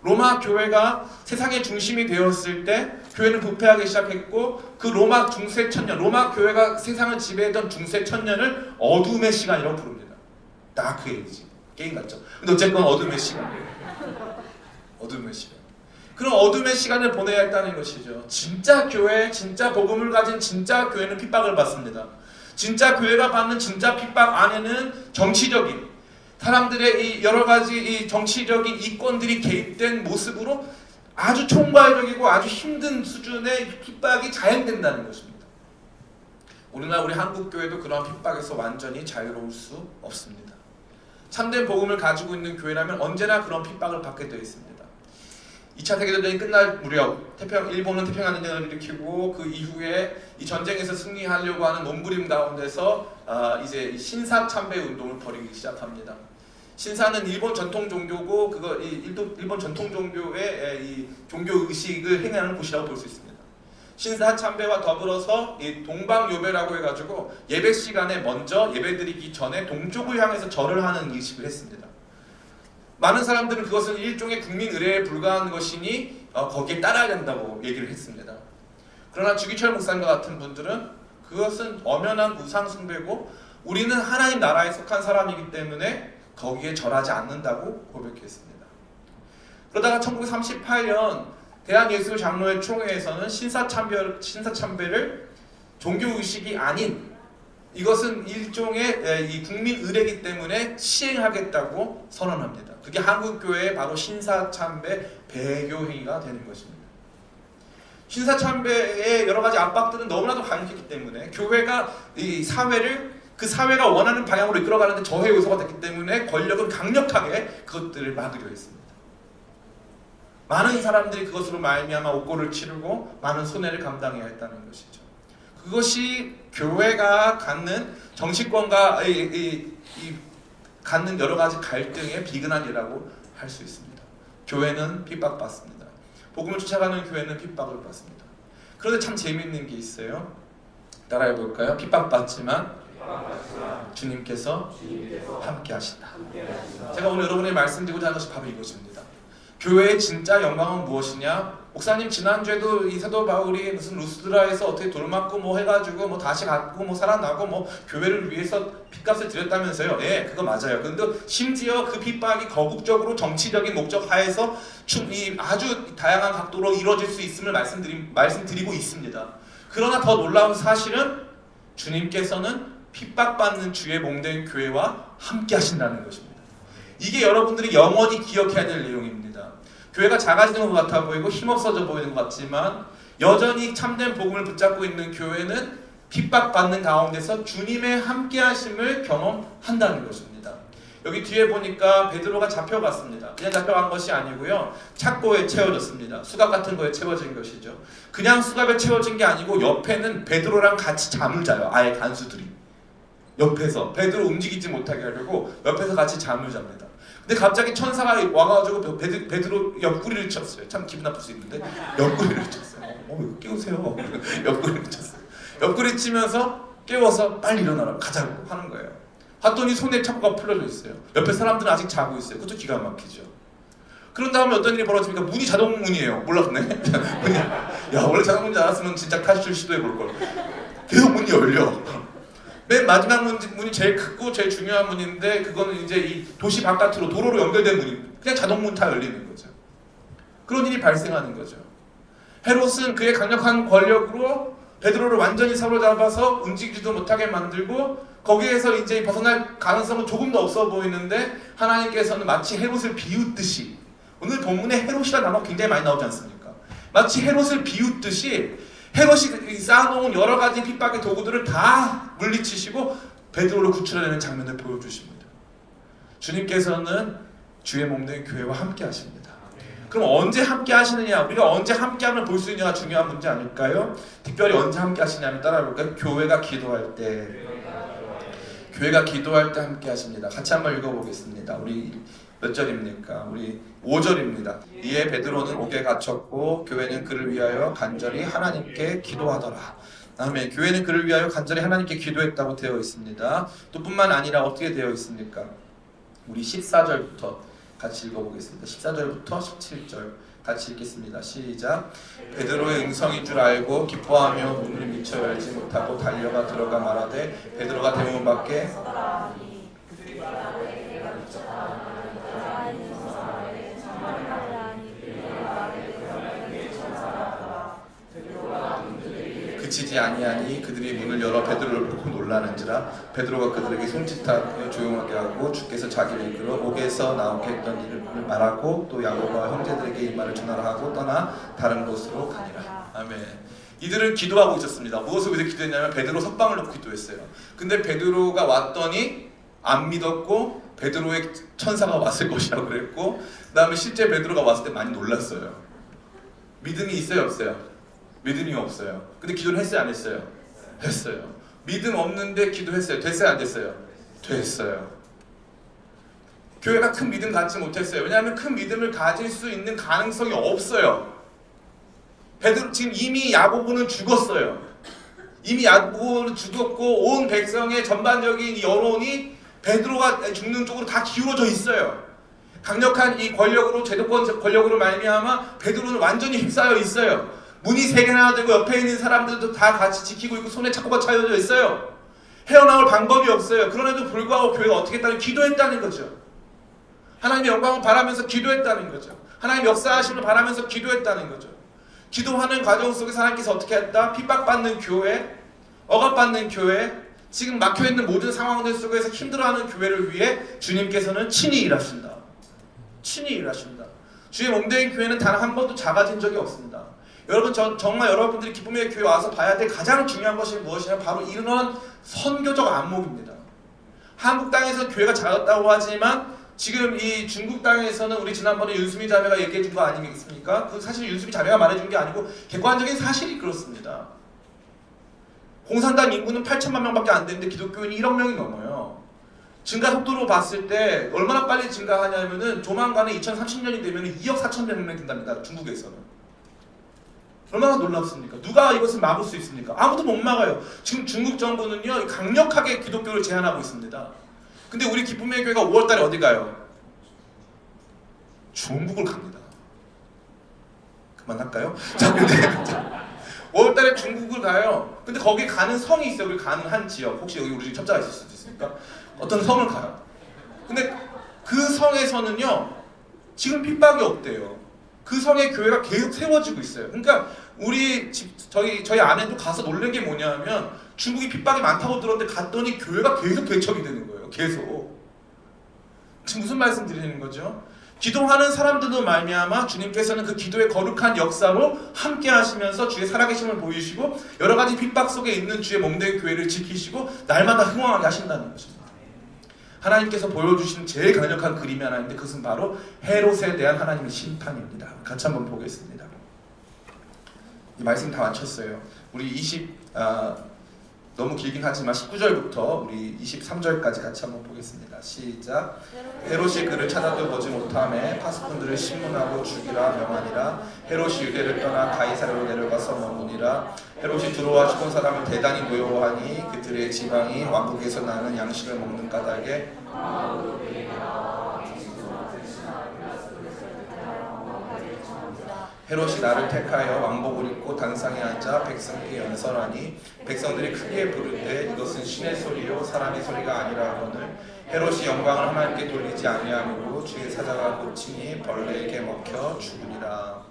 로마 교회가 세상의 중심이 되었을 때 교회는 부패하기 시작했고 그 로마 중세 천년, 로마 교회가 세상을 지배했던 중세 천년을 어둠의 시간이라고 부릅니다. 다크 에이지. 게임 같죠? 근데 어쨌건 어둠의 시간이에요. 어둠의 시간. 그런 어둠의 시간을 보내야 했다는 것이죠. 진짜 교회, 진짜 복음을 가진 진짜 교회는 핍박을 받습니다. 진짜 교회가 받는 진짜 핍박 안에는 정치적인 사람들의 이 여러 가지 이 정치적인 이권들이 개입된 모습으로 아주 총괄적이고 아주 힘든 수준의 핍박이 자행된다는 것입니다. 우리나라 우리 한국 교회도 그러한 핍박에서 완전히 자유로울 수 없습니다. 참된 복음을 가지고 있는 교회라면 언제나 그런 핍박을 받게 되어 있습니다. 2차 세계대전이 끝날 무렵 일본은 태평양 전쟁을 일으키고 그 이후에 이 전쟁에서 승리하려고 하는 몸부림 가운데서 이제 신사참배 운동을 벌이기 시작합니다. 신사는 일본 전통 종교고 일본 전통 종교의 이 종교 의식을 행하는 곳이라고 볼 수 있습니다. 신사 참배와 더불어서 이 동방요배라고 해가지고 예배 시간에 먼저 예배드리기 전에 동쪽을 향해서 절을 하는 의식을 했습니다. 많은 사람들은 그것은 일종의 국민 의례에 불과한 것이니 거기에 따라야 된다고 얘기를 했습니다. 그러나 주기철 목사님과 같은 분들은 그것은 엄연한 우상 숭배고 우리는 하나님 나라에 속한 사람이기 때문에 거기에 절하지 않는다고 고백했습니다. 그러다가 1938년 대한예수장로회 총회에서는 신사참배를 종교의식이 아닌 이것은 일종의 이 국민 의례이기 때문에 시행하겠다고 선언합니다. 그게 한국교회의 바로 신사참배 배교행위가 되는 것입니다. 신사참배의 여러 가지 압박들은 너무나도 강력했기 때문에 교회가 이 사회를 그 사회가 원하는 방향으로 이끌어가는데 저해 요소가 됐기 때문에 권력은 강력하게 그것들을 막으려 했습니다. 많은 사람들이 그것으로 말미암아 옥고를 치르고 많은 손해를 감당해야 했다는 것이죠. 그것이 교회가 갖는 정치권과 갖는 여러 가지 갈등의 비근한이라고 할 수 있습니다. 교회는 핍박받습니다. 복음을 쫓아가는 교회는 핍박을 받습니다. 그런데 참 재미있는 게 있어요. 따라해 볼까요? 핍박받지만 주님께서 함께 하신다. 제가 오늘 여러분에게 말씀드리고자 하는 것이 바로 이것입니다. 교회의 진짜 영광은 무엇이냐? 목사님 지난주에도 이 사도 바울이 무슨 루스드라에서 어떻게 돌맞고 뭐 해가지고 뭐 다시 갔고 뭐 살아나고 뭐 교회를 위해서 핏값을 드렸다면서요. 네, 그거 맞아요. 근데 심지어 그 핍박이 거국적으로 정치적인 목적 하에서 아주 다양한 각도로 이루어질 수 있음을 말씀드리고 있습니다. 그러나 더 놀라운 사실은 주님께서는 핍박받는 주의 몸된 교회와 함께 하신다는 것입니다. 이게 여러분들이 영원히 기억해야 될 내용입니다. 교회가 작아지는 것 같아 보이고 힘없어져 보이는 것 같지만 여전히 참된 복음을 붙잡고 있는 교회는 핍박받는 가운데서 주님의 함께하심을 경험한다는 것입니다. 여기 뒤에 보니까 베드로가 잡혀갔습니다. 그냥 잡혀간 것이 아니고요. 착고에 채워졌습니다. 수갑 같은 거에 채워진 것이죠. 그냥 수갑에 채워진 게 아니고 옆에는 베드로랑 같이 잠을 자요. 아예 간수들이. 옆에서 베드로 움직이지 못하게 하려고 옆에서 같이 잠을 잡니다. 근데 갑자기 천사가 와가지고 베드로 옆구리를 쳤어요. 참 기분 나쁠 수 있는데 옆구리를 쳤어요. 왜 깨우세요? 옆구리를 쳤어요. 옆구리 치면서 깨워서 빨리 일어나라 가자고 하는 거예요. 봤더니 손에 착고가 풀려져 있어요. 옆에 사람들은 아직 자고 있어요. 그것도 기가 막히죠. 그런 다음에 어떤 일이 벌어집니까? 문이 자동문이에요. 몰랐네. 문이. 야, 원래 자동문인 줄 알았으면 진짜 탈출 시도해볼 걸. 계속 문이 열려. 맨 마지막 문이 제일 크고 제일 중요한 문인데 그거는 이제 이 도시 바깥으로 도로로 연결된 문이 그냥 자동문 다 열리는 거죠. 그런 일이 발생하는 거죠. 헤롯은 그의 강력한 권력으로 베드로를 완전히 사로잡아서 움직이지도 못하게 만들고 거기에서 이제 벗어날 가능성은 조금 더 없어 보이는데 하나님께서는 마치 헤롯을 비웃듯이 오늘 본문에 헤롯이라는 단어가 굉장히 많이 나오지 않습니까? 마치 헤롯을 비웃듯이 헤롯이 쌓아놓은 여러 가지 핍박의 도구들을 다 물리치시고 베드로를 구출해내는 장면을 보여주십니다. 주님께서는 주의 몸된 교회와 함께 하십니다. 그럼 언제 함께 하시느냐? 우리가 언제 함께하면 볼 수 있느냐가 중요한 문제 아닐까요? 특별히 언제 함께 하시냐면 따라해볼까요? 교회가 기도할 때. 교회가 기도할 때 함께 하십니다. 같이 한번 읽어보겠습니다. 우리 몇 절입니까? 우리 5절입니다. 이에 베드로는 옥에 갇혔고 교회는 그를 위하여 간절히 하나님께 기도하더라. 다음에 교회는 그를 위하여 간절히 하나님께 기도했다고 되어 있습니다. 또 뿐만 아니라 어떻게 되어 있습니까? 우리 14절부터 같이 읽어보겠습니다. 14절부터 17절 같이 읽겠습니다. 시작. 베드로의 음성인 줄 알고 기뻐하며 문을 미처 열지 못하고 달려가 들어가 말하되 베드로가 대문 밖에 그치지 아니하니 그들이 문을 열어 베드로를 보고 놀라는지라. 베드로가 그들에게 손짓하며 조용하게 하고 주께서 자기를 이끌어 옥에서 나오게 했던 일을 말하고 또 야고보와 형제들에게 이 말을 전하라 하고 떠나 다른 곳으로 가니라. 아멘. 이들은 기도하고 있었습니다. 무엇을 위해서 기도했냐면 베드로 석방을 놓고 기도했어요. 근데 베드로가 왔더니 안 믿었고 베드로의 천사가 왔을 것이라고 그랬고 그 다음에 실제 베드로가 왔을 때 많이 놀랐어요. 믿음이 있어요 없어요? 믿음이 없어요. 근데 기도는 했어요 안 했어요? 했어요. 믿음 없는데 기도했어요. 됐어요 안 됐어요? 됐어요. 교회가 큰 믿음 갖지 못했어요. 왜냐하면 큰 믿음을 가질 수 있는 가능성이 없어요. 베드로 지금 이미 야고보는 죽었어요. 이미 야고보는 죽었고 온 백성의 전반적인 여론이 베드로가 죽는 쪽으로 다 기울어져 있어요. 강력한 이 권력으로 제도권 권력으로 말미암아 베드로는 완전히 휩싸여 있어요. 문이 세 개나 되고 옆에 있는 사람들도 다 같이 지키고 있고 손에 착고가 차여져 있어요. 헤어나올 방법이 없어요. 그런데도 불구하고 교회가 어떻게 했다는 기도했다는 거죠. 하나님의 영광을 바라면서 기도했다는 거죠. 하나님의 역사하심을 바라면서 기도했다는 거죠. 기도하는 과정 속에서 하나님께서 어떻게 했다? 핍박받는 교회, 억압받는 교회, 지금 막혀있는 모든 상황들 속에서 힘들어하는 교회를 위해 주님께서는 친히 일하신다. 친히 일하신다. 주의 몸된 교회는 단 한 번도 작아진 적이 없습니다. 여러분 정말 여러분들이 기쁨의 교회 와서 봐야 될 가장 중요한 것이 무엇이냐? 바로 이런 선교적 안목입니다. 한국 땅에서 교회가 작았다고 하지만 지금 이 중국 땅에서는 우리 지난번에 윤수미 자매가 얘기해 준 거 아니겠습니까? 그 사실 윤수미 자매가 말해준 게 아니고 객관적인 사실이 그렇습니다. 공산당 인구는 8천만 명밖에 안 되는데 기독교인이 1억 명이 넘어요. 증가 속도로 봤을 때 얼마나 빨리 증가하냐면은 조만간에 2030년이 되면 2억 4천만 명이 된답니다. 중국에서는. 얼마나 놀랍습니까? 누가 이것을 막을 수 있습니까? 아무도 못 막아요. 지금 중국 정부는요 강력하게 기독교를 제한하고 있습니다. 근데 우리 기쁨의 교회가 5월달에 어디 가요? 중국을 갑니다. 그만할까요? 자, 근데 5월달에 중국을 가요. 근데 거기 가는 성이 있어요. 우리 가는 한 지역. 혹시 여기 우리 첩자가 있을 수도 있으니까 어떤 성을 가요. 근데 그 성에서는요 지금 핍박이 없대요. 그 성에 교회가 계속 세워지고 있어요. 그러니까 우리 저희 아내도 가서 놀란 게 뭐냐면 중국이 핍박이 많다고 들었는데 갔더니 교회가 계속 개척이 되는 거예요. 계속. 지금 무슨 말씀 드리는 거죠? 기도하는 사람들도 말미암아 주님께서는 그 기도의 거룩한 역사로 함께 하시면서 주의 살아계심을 보이시고 여러 가지 핍박 속에 있는 주의 몸된 교회를 지키시고 날마다 흥왕하게 하신다는 것입니다. 하나님께서 보여주신 제일 강력한 그림이 하나 있는데 그것은 바로 헤롯에 대한 하나님의 심판입니다. 같이 한번 보겠습니다. 이 말씀 다 마쳤어요. 우리 너무 길긴 하지만 19절부터 우리 23절까지 같이 한번 보겠습니다. 시작. 헤롯이 그를 찾아도 보지 못하매 파수꾼들을 신문하고 죽이라 명하니라. 헤롯이 유대를 떠나 가이사랴로 내려가서 머무니라. 헤롯이 두로와 시돈 사람을 대단히 노여워하니 그들의 지방이 왕국에서 나는 양식을 먹는 까닭에 헤롯이 나를 택하여 왕복을 입고 단상에 앉아 백성에게 연설하니 백성들이 크게 부르되 이것은 신의 소리요 사람의 소리가 아니라 하거늘 헤롯이 영광을 하나님께 돌리지 아니하므로 주의 사자가 고치니 벌레에게 먹혀 죽으리라.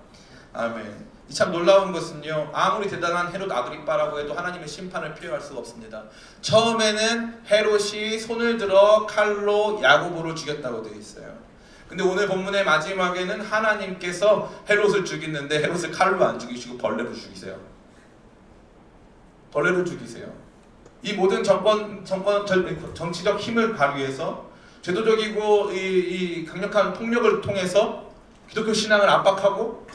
아멘. 이 참 놀라운 것은요 아무리 대단한 헤롯 아그리빠라고 해도 하나님의 심판을 피할 수가 없습니다. 처음에는 헤롯이 손을 들어 칼로 야고보를 죽였다고 되어 있어요. 근데 오늘 본문의 마지막에는 하나님께서 헤롯을 죽이는데 헤롯을 칼로 안 죽이시고 벌레로 죽이세요. 벌레로 죽이세요. 이 모든 정치적 힘을 발휘해서 제도적이고 이 강력한 폭력을 통해서 기독교 신앙을 압박하고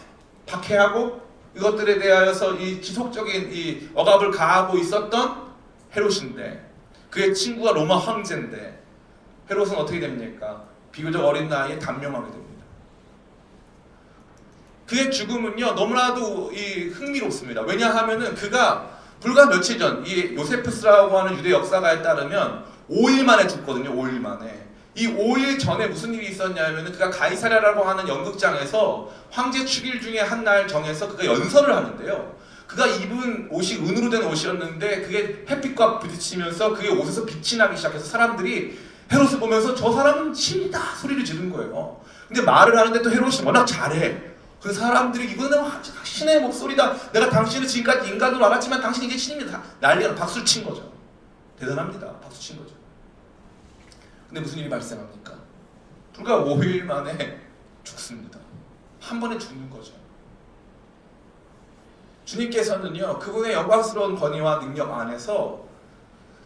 박해하고 이것들에 대하여서 이 지속적인 이 억압을 가하고 있었던 헤롯인데 그의 친구가 로마 황제인데 헤롯은 어떻게 됩니까? 비교적 어린 나이에 단명하게 됩니다. 그의 죽음은요 너무나도 흥미롭습니다. 왜냐하면은 그가 불과 며칠 전 이 요세푸스라고 하는 유대 역사가에 따르면 5일 만에 죽거든요. 5일 만에. 이 5일 전에 무슨 일이 있었냐면은 그가 가이사랴라고 하는 연극장에서 황제 축일 중에 한 날 정해서 그가 연설을 하는데요. 그가 입은 옷이 은으로 된 옷이었는데 그게 햇빛과 부딪히면서 그의 옷에서 빛이 나기 시작해서 사람들이 헤롯을 보면서 저 사람은 신이다 소리를 지른 거예요. 근데 말을 하는데 또 헤롯이 워낙 잘해. 그 사람들이 이거는 신의 목소리다. 내가 당신을 지금까지 인간으로 알았지만 당신 이제 신입니다. 난리가 박수를 친 거죠. 대단합니다. 박수 친 거죠. 근데 무슨 일이 발생합니까? 불과 5일 만에 죽습니다. 한 번에 죽는 거죠. 주님께서는요 그분의 영광스러운 권위와 능력 안에서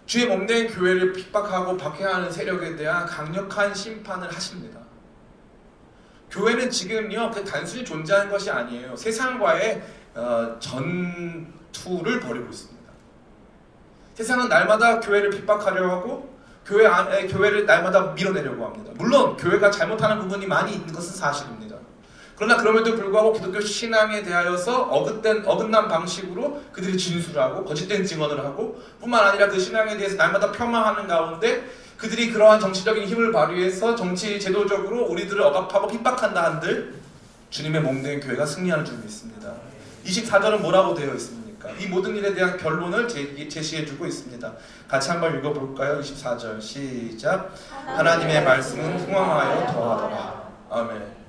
주의 몸된 교회를 핍박하고 박해하는 세력에 대한 강력한 심판을 하십니다. 교회는 지금요 단순히 존재하는 것이 아니에요. 세상과의 전투를 벌이고 있습니다. 세상은 날마다 교회를 핍박하려고 하고 교회를 날마다 밀어내려고 합니다. 물론 교회가 잘못하는 부분이 많이 있는 것은 사실입니다. 그러나 그럼에도 불구하고 기독교 신앙에 대하여서 어긋난 방식으로 그들이 진술하고 거짓된 증언을 하고 뿐만 아니라 그 신앙에 대해서 날마다 폄하하는 가운데 그들이 그러한 정치적인 힘을 발휘해서 정치 제도적으로 우리들을 억압하고 핍박한다 한들 주님의 몸된 교회가 승리하는 줄 믿습니다. 24절은 뭐라고 되어 있습니까? 이 모든 일에 대한 결론을 제시해주고 있습니다. 같이 한번 읽어볼까요? 24절 시작. 하나님의 말씀은 흥왕하여 더하더라. 아멘.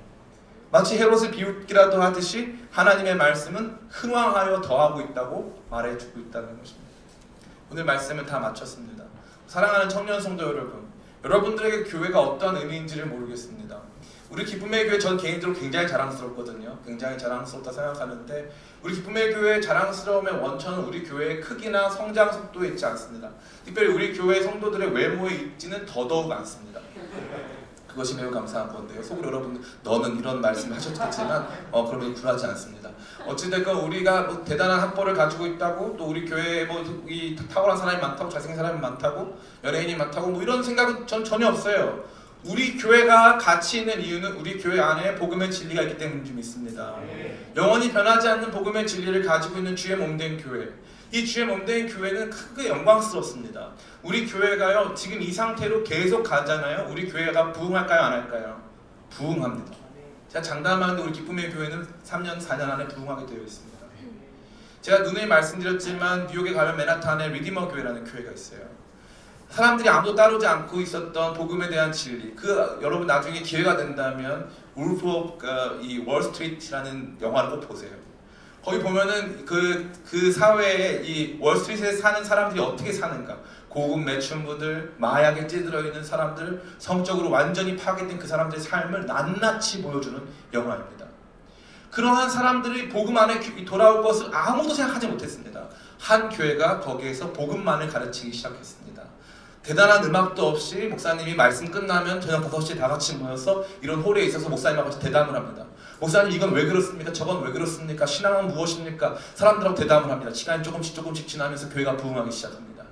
마치 헤롯을 비웃기라도 하듯이 하나님의 말씀은 흥왕하여 더하고 있다고 말해주고 있다는 것입니다. 오늘 말씀을 다 마쳤습니다. 사랑하는 청년 성도 여러분, 여러분들에게 교회가 어떠한 의미인지를 모르겠습니다. 우리 기쁨의 교회 전 개인적으로 굉장히 자랑스럽거든요. 굉장히 자랑스럽다 생각하는데 우리 기쁨의 교회의 자랑스러움의 원천은 우리 교회의 크기나 성장 속도에 있지 않습니다. 특별히 우리 교회 성도들의 외모에 있지는 더더욱 않습니다. 그것이 매우 감사한 건데요. 속으로 여러분 너는 이런 말씀을 하셨겠지만 그러면 굴하지 않습니다. 어찌됐건 우리가 뭐 대단한 학벌을 가지고 있다고 또 우리 교회에 이 탁월한 사람이 많다고 잘생긴 사람이 많다고 연예인이 많다고 뭐 이런 생각은 전 전혀 없어요. 우리 교회가 가치 있는 이유는 우리 교회 안에 복음의 진리가 있기 때문인 줄 믿습니다. 영원히 변하지 않는 복음의 진리를 가지고 있는 주의 몸된 교회, 이 주의 몸된 교회는 크게 영광스럽습니다. 우리 교회가요 지금 이 상태로 계속 가잖아요. 우리 교회가 부흥할까요 안 할까요? 부흥합니다. 제가 장담하는데 우리 기쁨의 교회는 3년 4년 안에 부흥하게 되어 있습니다. 제가 누누이 말씀드렸지만 뉴욕에 가면 맨하탄에 리디머 교회라는 교회가 있어요. 사람들이 아무도 따르지 않고 있었던 복음에 대한 진리, 여러분 나중에 기회가 된다면 울프 오브 이 월스트리트라는 영화를 꼭 보세요. 거기 보면은 그 사회에 이 월스트리트에 사는 사람들이 어떻게 사는가, 고급 매춘부들, 마약에 찌들어 있는 사람들, 성적으로 완전히 파괴된 그 사람들의 삶을 낱낱이 보여주는 영화입니다. 그러한 사람들이 복음 안에 돌아올 것을 아무도 생각하지 못했습니다. 한 교회가 거기에서 복음만을 가르치기 시작했습니다. 대단한 음악도 없이 목사님이 말씀 끝나면 저녁 5시에 다 같이 모여서 이런 홀에 있어서 목사님하고 같이 대담을 합니다. 목사님 이건 왜 그렇습니까? 저건 왜 그렇습니까? 신앙은 무엇입니까? 사람들하고 대담을 합니다. 시간이 조금씩 지나면서 교회가 부흥하기 시작합니다.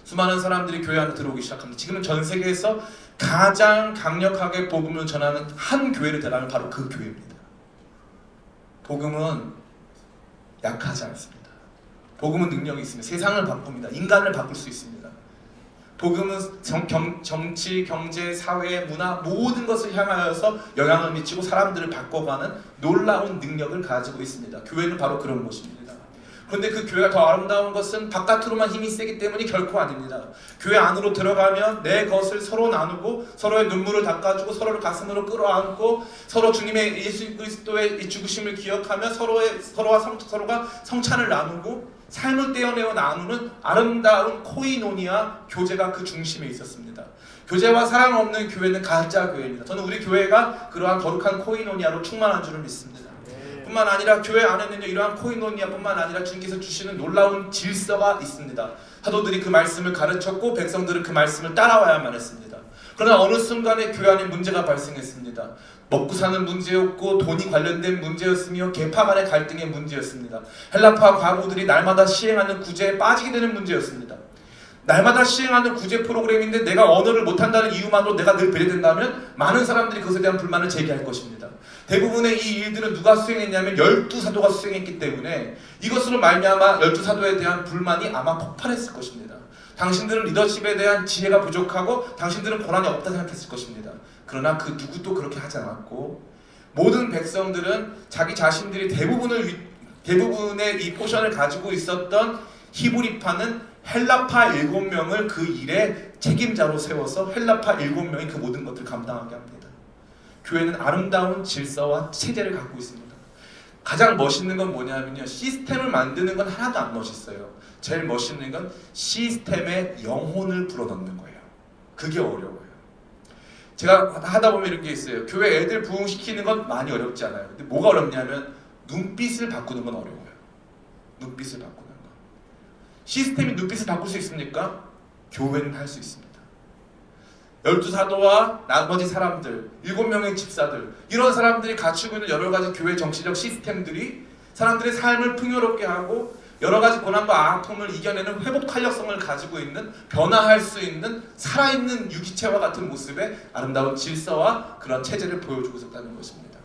수많은 사람들이 교회 안에 들어오기 시작합니다. 지금은 전 세계에서 가장 강력하게 복음을 전하는 한 교회를 대라면 바로 그 교회입니다. 복음은 약하지 않습니다. 복음은 능력이 있습니다. 세상을 바꿉니다. 인간을 바꿀 수 있습니다. 복음은 정치, 경제, 사회, 문화 모든 것을 향하여서 영향을 미치고 사람들을 바꿔가는 놀라운 능력을 가지고 있습니다. 교회는 바로 그런 곳입니다. 그런데 그 교회가 더 아름다운 것은 바깥으로만 힘이 세기 때문이 결코 아닙니다. 교회 안으로 들어가면 내 것을 서로 나누고 서로의 눈물을 닦아주고 서로를 가슴으로 끌어안고 서로 주님의 예수 그리스도의 이 죽으심을 기억하며 서로가 성찬을 나누고 삶을 떼어내어 나누는 아름다운 코이노니아 교제가 그 중심에 있었습니다. 교제와 사랑 없는 교회는 가짜 교회입니다. 저는 우리 교회가 그러한 거룩한 코이노니아로 충만한 줄을 믿습니다. 뿐만 아니라 교회 안에는요 이러한 코이노니아뿐만 아니라 주님께서 주시는 놀라운 질서가 있습니다. 사도들이 그 말씀을 가르쳤고 백성들은 그 말씀을 따라와야만 했습니다. 그러나 어느 순간에 교회 안에 문제가 발생했습니다. 먹고 사는 문제였고 돈이 관련된 문제였으며 계파 간의 갈등의 문제였습니다. 헬라파 과부들이 날마다 시행하는 구제에 빠지게 되는 문제였습니다. 날마다 시행하는 구제 프로그램인데 내가 언어를 못한다는 이유만으로 내가 늘 배려된다면 많은 사람들이 그것에 대한 불만을 제기할 것입니다. 대부분의 이 일들은 누가 수행했냐면 12사도가 수행했기 때문에 이것으로 말미암아 12사도에 대한 불만이 아마 폭발했을 것입니다. 당신들은 리더십에 대한 지혜가 부족하고 당신들은 권한이 없다 생각했을 것입니다. 그러나 그 누구도 그렇게 하지 않았고 모든 백성들은 자기 자신들이 대부분의 이 포션을 가지고 있었던 히브리파는 헬라파 7명을 그 일의 책임자로 세워서 헬라파 7명이 그 모든 것들을 감당하게 합니다. 교회는 아름다운 질서와 체제를 갖고 있습니다. 가장 멋있는 건 뭐냐면요, 시스템을 만드는 건 하나도 안 멋있어요. 제일 멋있는 건 시스템에 영혼을 불어넣는 거예요. 그게 어려워요. 제가 하다 보면 이런 게 있어요. 교회 애들 부흥시키는 건 많이 어렵지 않아요. 근데 뭐가 어렵냐면 눈빛을 바꾸는 건 어려워요. 눈빛을 바꾸는 거. 시스템이 눈빛을 바꿀 수 있습니까? 교회는 할 수 있습니다. 12사도와 나머지 사람들, 7명의 집사들, 이런 사람들이 갖추고 있는 여러 가지 교회 정치적 시스템들이 사람들의 삶을 풍요롭게 하고 여러 가지 고난과 아픔을 이겨내는 회복 탄력성을 가지고 있는, 변화할 수 있는 살아있는 유기체와 같은 모습의 아름다운 질서와 그런 체제를 보여주고 있었다는 것입니다.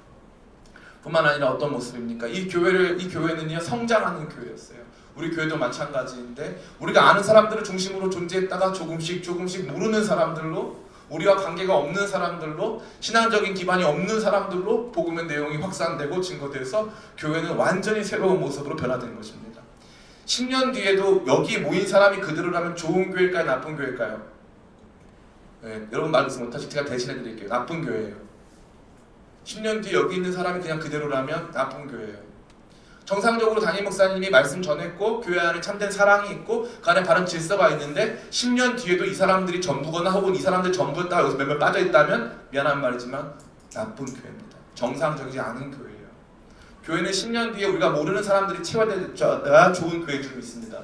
뿐만 아니라 어떤 모습입니까? 이 교회는요 성장하는 교회였어요. 우리 교회도 마찬가지인데 우리가 아는 사람들을 중심으로 존재했다가 조금씩 모르는 사람들로, 우리와 관계가 없는 사람들로, 신앙적인 기반이 없는 사람들로 복음의 내용이 확산되고 증거돼서 교회는 완전히 새로운 모습으로 변화된 것입니다. 10년 뒤에도 여기 모인 사람이 그대로라면 좋은 교회일까요? 나쁜 교회일까요? 네, 여러분 말씀 못하시고 제가 대신해 드릴게요. 나쁜 교회예요. 10년 뒤에 여기 있는 사람이 그냥 그대로라면 나쁜 교회예요. 정상적으로 담임 목사님이 말씀 전했고 교회 안에 참된 사랑이 있고 그 안에 바른 질서가 있는데 10년 뒤에도 이 사람들이 전부거나 혹은 이 사람들 전부였다가 여기서 몇몇 빠져있다면 미안한 말이지만 나쁜 교회입니다. 정상적이지 않은 교회예요. 교회는 10년 뒤에 우리가 모르는 사람들이 채워져야 좋은 교회인 줄 믿습니다.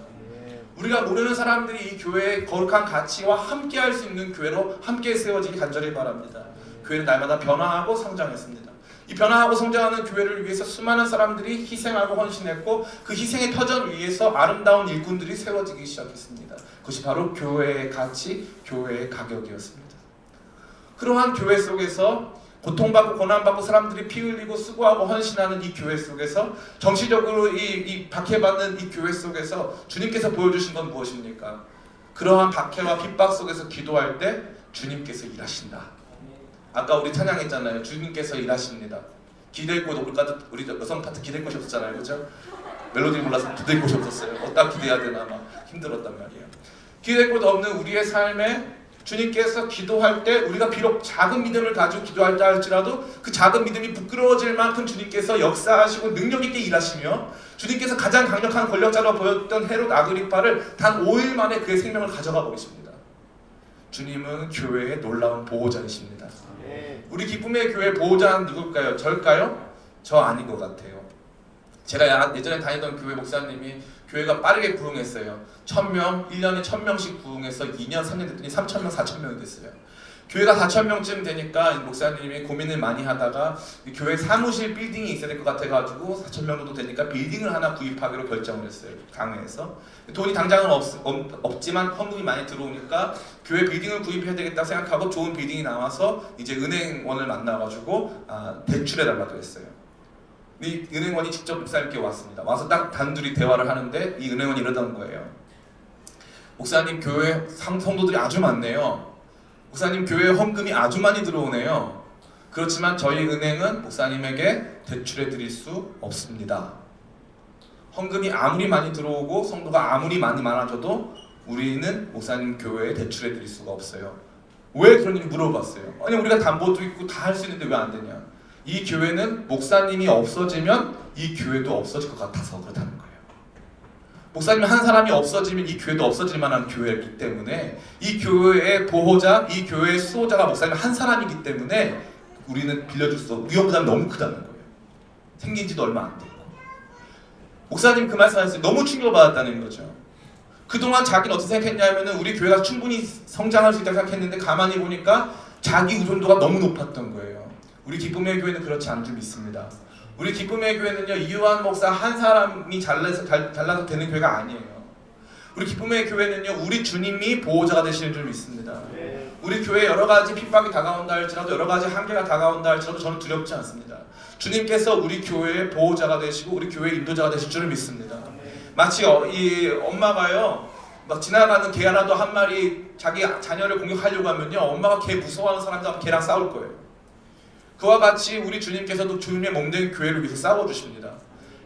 우리가 모르는 사람들이 이 교회의 거룩한 가치와 함께 할 수 있는 교회로 함께 세워지기 간절히 바랍니다. 교회는 날마다 변화하고 성장했습니다. 이 변화하고 성장하는 교회를 위해서 수많은 사람들이 희생하고 헌신했고 그 희생의 터전 위에서 아름다운 일꾼들이 세워지기 시작했습니다. 그것이 바로 교회의 가치, 교회의 가격이었습니다. 그러한 교회 속에서 고통받고 고난받고 사람들이 피 흘리고 수고하고 헌신하는 이 교회 속에서 정치적으로 이 박해받는 이 교회 속에서 주님께서 보여주신 건 무엇입니까? 그러한 박해와 핍박 속에서 기도할 때 주님께서 일하신다. 아까 우리 찬양했잖아요. 주님께서 일하십니다. 기댈 곳 우리 여성 파트 기댈 곳이 없었잖아요. 그렇죠? 멜로디 몰라서 기댈 곳이 없었어요. 어디다 기대야 되나 막 힘들었단 말이에요. 기댈 곳 없는 우리의 삶에 주님께서 기도할 때 우리가 비록 작은 믿음을 가지고 기도할다 할지라도 그 작은 믿음이 부끄러워질 만큼 주님께서 역사하시고 능력 있게 일하시며 주님께서 가장 강력한 권력자로 보였던 헤롯 아그리파를 단 5일 만에 그의 생명을 가져가 버리십니다. 주님은 교회의 놀라운 보호자이십니다. 우리 기쁨의 교회 보호자는 누굴까요? 저일까요? 저 아닌 것 같아요. 제가 예전에 다니던 교회 목사님이 교회가 빠르게 부흥했어요. 1000명, 1년에 1000명씩 부흥해서 2년, 3년 됐더니 3000명, 4000명이 됐어요. 교회가 4000명쯤 되니까 목사님이 고민을 많이 하다가 교회 사무실 빌딩이 있어야 될 것 같아가지고 4000명 정도 되니까 빌딩을 하나 구입하기로 결정을 했어요. 당회에서. 돈이 당장은 없지만 헌금이 많이 들어오니까 교회 빌딩을 구입해야 되겠다 생각하고 좋은 빌딩이 나와서 이제 은행원을 만나가지고 대출해달라고 그랬어요. 이 은행원이 직접 목사님께 왔습니다. 와서 딱 단둘이 대화를 하는데 이 은행원이 이러던 거예요. 목사님 교회 성도들이 아주 많네요. 목사님 교회에 헌금이 아주 많이 들어오네요. 그렇지만 저희 은행은 목사님에게 대출해 드릴 수 없습니다. 헌금이 아무리 많이 들어오고 성도가 아무리 많아져도 우리는 목사님 교회에 대출해 드릴 수가 없어요. 왜 그런 일을 물어봤어요. 아니 우리가 담보도 있고 다 할 수 있는데 왜 안 되냐. 이 교회는 목사님이 없어지면 이 교회도 없어질 것 같아서 그렇다는 거예요. 목사님 한 사람이 없어지면 이 교회도 없어질 만한 교회이기 때문에 이 교회의 보호자, 이 교회의 수호자가 목사님 한 사람이기 때문에 우리는 빌려줄 수 없고 위험 부담이 너무 크다는 거예요. 생긴 지도 얼마 안 됐고. 목사님 그 말씀하셨어요. 너무 충격받았다는 거죠. 그동안 자기는 어떻게 생각했냐면 우리 교회가 충분히 성장할 수 있다고 생각했는데 가만히 보니까 자기 의존도가 너무 높았던 거예요. 우리 기쁨의 교회는 그렇지 않은 줄 믿습니다. 우리 기쁨의 교회는요 이유한 목사 한 사람이 잘나서 되는 교회가 아니에요. 우리 기쁨의 교회는요 우리 주님이 보호자가 되시는 줄 믿습니다. 우리 교회에 여러 가지 핍박이 다가온다 할지라도 여러 가지 한계가 다가온다 할지라도 저는 두렵지 않습니다. 주님께서 우리 교회의 보호자가 되시고 우리 교회의 인도자가 되실 줄 믿습니다. 마치 이 엄마가요 막 지나가는 개 하나도 한 마리 자기 자녀를 공격하려고 하면요 엄마가 개 무서워하는 사람들 개랑 싸울 거예요. 그와 같이 우리 주님께서도 주님의 몸된 교회를 위해서 싸워주십니다.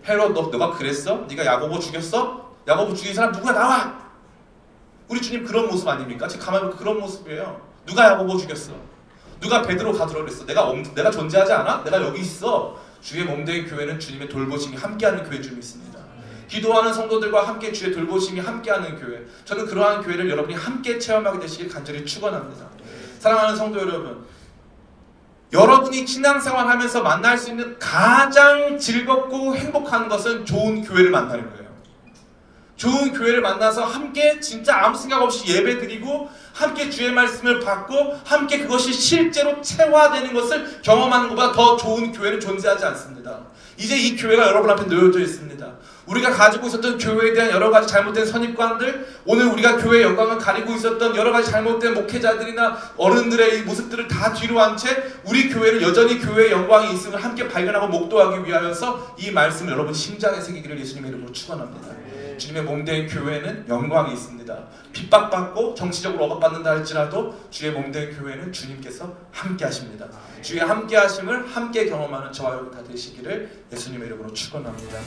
헤롯 너가 그랬어? 네가 야고보 죽였어? 야고보 죽인 사람 누구야? 나와! 우리 주님 그런 모습 아닙니까? 지금 가만히 보면 그런 모습이에요. 누가 야고보 죽였어? 누가 베드로 가두라 그랬어? 내가 존재하지 않아? 내가 여기 있어. 주의 몸된 교회는 주님의 돌보심이 함께하는 교회인 줄 믿습니다. 기도하는 성도들과 함께 주의 돌보심이 함께하는 교회. 저는 그러한 교회를 여러분이 함께 체험하게 되시길 간절히 축원합니다. 사랑하는 성도 여러분, 여러분이 신앙생활 하면서 만날 수 있는 가장 즐겁고 행복한 것은 좋은 교회를 만나는 거예요. 좋은 교회를 만나서 함께 진짜 아무 생각 없이 예배드리고 함께 주의 말씀을 받고 함께 그것이 실제로 체화되는 것을 경험하는 것보다 더 좋은 교회는 존재하지 않습니다. 이제 이 교회가 여러분 앞에 놓여져 있습니다. 우리가 가지고 있었던 교회에 대한 여러 가지 잘못된 선입관들, 오늘 우리가 교회의 영광을 가리고 있었던 여러 가지 잘못된 목회자들이나 어른들의 이 모습들을 다 뒤로 한 채 우리 교회는 여전히 교회의 영광이 있음을 함께 발견하고 목도하기 위하여서 이 말씀을 여러분 심장에 새기기를 예수님의 이름으로 축원합니다. 주님의 몸된 교회는 영광이 있습니다. 핍박받고 정치적으로 억압받는다 할지라도 주의 몸된 교회는 주님께서 함께 하십니다. 주의 함께 하심을 함께 경험하는 저와 여러분 다 되시기를 예수님의 이름으로 축원합니다.